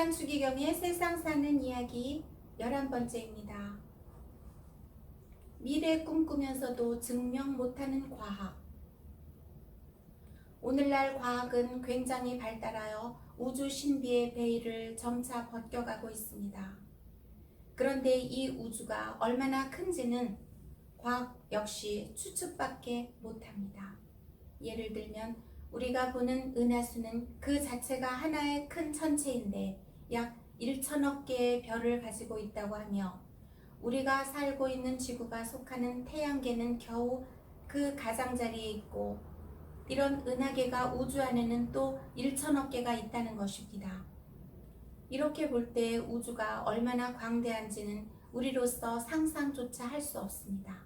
인간 추기경의 세상 사는 이야기 11번째입니다. 미래 꿈꾸면서도 증명 못하는 과학. 오늘날 과학은 굉장히 발달하여 우주 신비의 베일을 점차 벗겨가고 있습니다. 그런데 이 우주가 얼마나 큰지는 과학 역시 추측밖에 못합니다. 예를 들면 우리가 보는 은하수는 그 자체가 하나의 큰 천체인데 약 1천억 개의 별을 가지고 있다고 하며, 우리가 살고 있는 지구가 속하는 태양계는 겨우 그 가장자리에 있고, 이런 은하계가 우주 안에는 또 1천억 개가 있다는 것입니다. 이렇게 볼 때 우주가 얼마나 광대한지는 우리로서 상상조차 할 수 없습니다.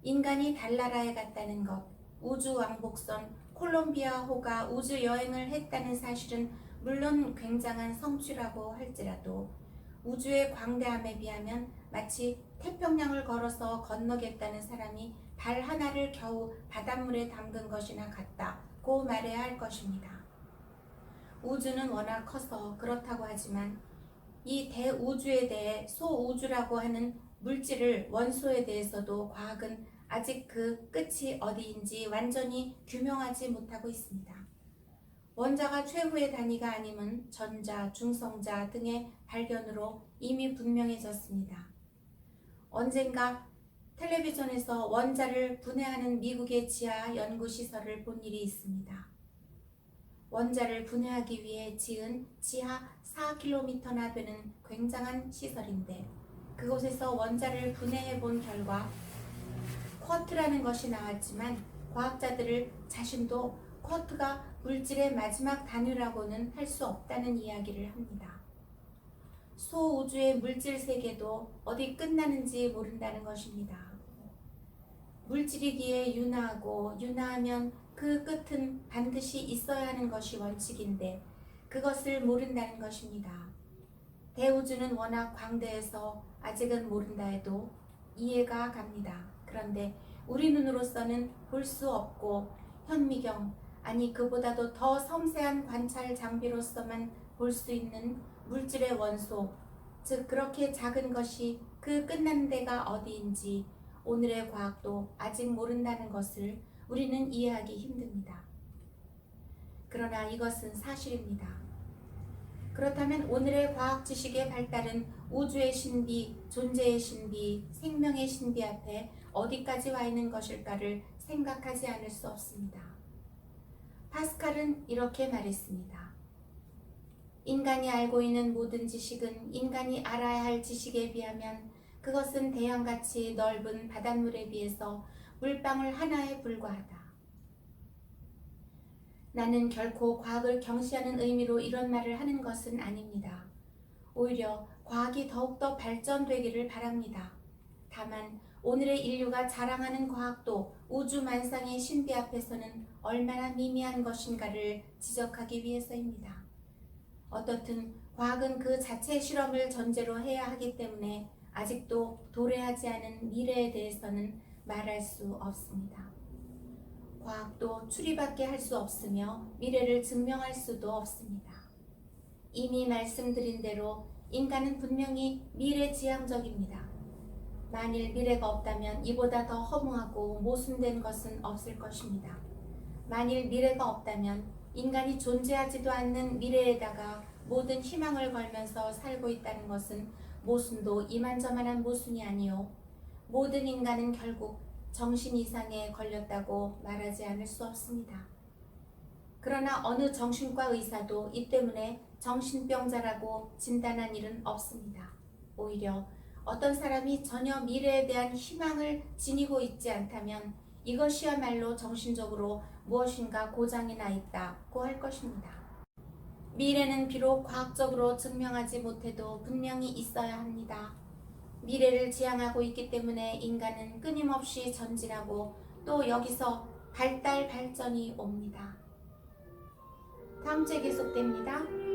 인간이 달나라에 갔다는 것, 우주왕복선 콜롬비아호가 우주 여행을 했다는 사실은 물론 굉장한 성취라고 할지라도 우주의 광대함에 비하면 마치 태평양을 걸어서 건너겠다는 사람이 발 하나를 겨우 바닷물에 담근 것이나 같다고 말해야 할 것입니다. 우주는 워낙 커서 그렇다고 하지만 이 대우주에 대해 소우주라고 하는 물질을 원소에 대해서도 과학은 아직 그 끝이 어디인지 완전히 규명하지 못하고 있습니다. 원자가 최후의 단위가 아님은 전자, 중성자 등의 발견으로 이미 분명해졌습니다. 언젠가 텔레비전에서 원자를 분해하는 미국의 지하 연구시설을 본 일이 있습니다. 원자를 분해하기 위해 지은 지하 4km나 되는 굉장한 시설인데, 그곳에서 원자를 분해해 본 결과 쿼트라는 것이 나왔지만 과학자들을 자신도 쿼트가 물질의 마지막 단위라고는 할 수 없다는 이야기를 합니다. 소우주의 물질 세계도 어디 끝나는지 모른다는 것입니다. 물질이기에 윤화하고 윤화하면 그 끝은 반드시 있어야 하는 것이 원칙인데 그것을 모른다는 것입니다. 대우주는 워낙 광대해서 아직은 모른다 해도 이해가 갑니다. 그런데 우리 눈으로서는 볼 수 없고 현미경, 아니 그보다도 더 섬세한 관찰 장비로서만 볼 수 있는 물질의 원소, 즉 그렇게 작은 것이 그 끝나는 데가 어디인지 오늘의 과학도 아직 모른다는 것을 우리는 이해하기 힘듭니다. 그러나 이것은 사실입니다. 그렇다면 오늘의 과학 지식의 발달은 우주의 신비, 존재의 신비, 생명의 신비 앞에 어디까지 와 있는 것일까를 생각하지 않을 수 없습니다. 파스칼은 이렇게 말했습니다. 인간이 알고 있는 모든 지식은 인간이 알아야 할 지식에 비하면 그것은 대양같이 넓은 바닷물에 비해서 물방울 하나에 불과하다. 나는 결코 과학을 경시하는 의미로 이런 말을 하는 것은 아닙니다. 오히려 과학이 더욱더 발전되기를 바랍니다. 다만 오늘의 인류가 자랑하는 과학도 우주 만상의 신비 앞에서는 얼마나 미미한 것인가를 지적하기 위해서입니다. 어떻든 과학은 그 자체 실험을 전제로 해야 하기 때문에 아직도 도래하지 않은 미래에 대해서는 말할 수 없습니다. 과학도 추리밖에 할 수 없으며 미래를 증명할 수도 없습니다. 이미 말씀드린 대로 인간은 분명히 미래지향적입니다. 만일 미래가 없다면 이보다 더 허무하고 모순된 것은 없을 것입니다. 만일 미래가 없다면 인간이 존재하지도 않는 미래에다가 모든 희망을 걸면서 살고 있다는 것은 모순도 이만저만한 모순이 아니요, 모든 인간은 결국 정신 이상에 걸렸다고 말하지 않을 수 없습니다. 그러나 어느 정신과 의사도 이 때문에 정신병자라고 진단한 일은 없습니다. 오히려 어떤 사람이 전혀 미래에 대한 희망을 지니고 있지 않다면 이것이야말로 정신적으로 무엇인가 고장이 나 있다고 할 것입니다. 미래는 비록 과학적으로 증명하지 못해도 분명히 있어야 합니다. 미래를 지향하고 있기 때문에 인간은 끊임없이 전진하고 또 여기서 발전이 옵니다. 다음 주에 계속됩니다.